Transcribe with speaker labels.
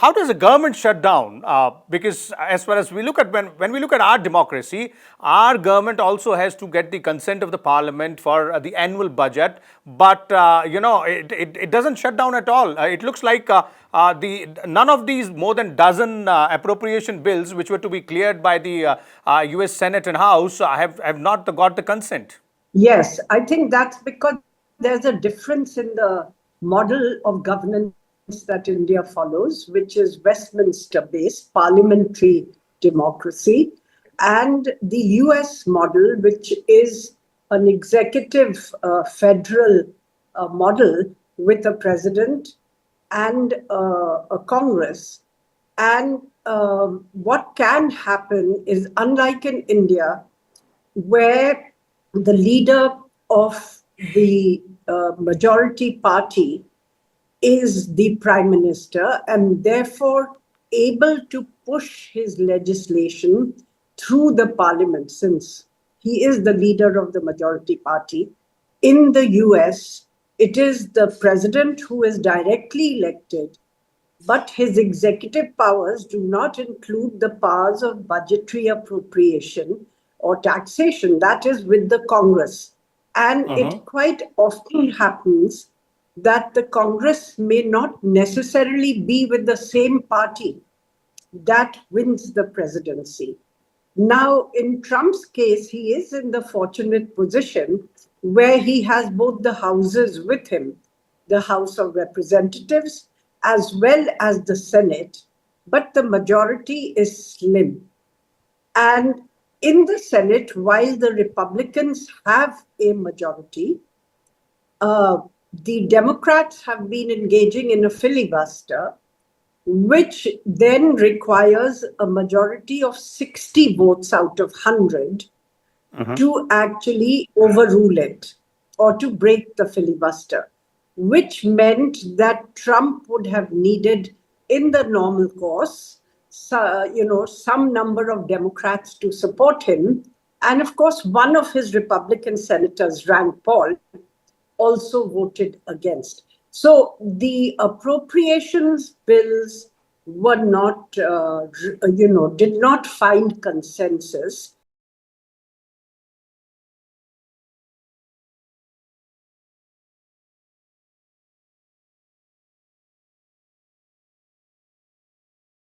Speaker 1: how does a government shut down? Because as far as we look at when we look at our democracy, our government also has to get the consent of the parliament for the annual budget. But it doesn't shut down at all. It looks like the none of these more than dozen appropriation bills which were to be cleared by the US Senate and House have not got the consent.
Speaker 2: Yes, I think that's because there's a difference in the model of governance that India follows, which is Westminster based parliamentary democracy, and the US model, which is an executive federal model with a president and a Congress. And what can happen is, unlike in India, where the leader of the majority party is the prime minister and therefore able to push his legislation through the parliament, since he is the leader of the majority party. In the US, it is the president who is directly elected, but his executive powers do not include the powers of budgetary appropriation or taxation. That is with the Congress. And it quite often happens that the Congress may not necessarily be with the same party that wins the presidency. Now, in Trump's case, he is in the fortunate position where he has both the houses with him, the House of Representatives as well as the Senate, but the majority is slim. And in the Senate, while the Republicans have a majority, the Democrats have been engaging in a filibuster, which then requires a majority of 60 votes out of 100 to actually overrule it or to break the filibuster, which meant that Trump would have needed, in the normal course, some number of Democrats to support him. And of course, one of his Republican senators, Rand Paul, also voted against. So the appropriations bills were not, did not find consensus.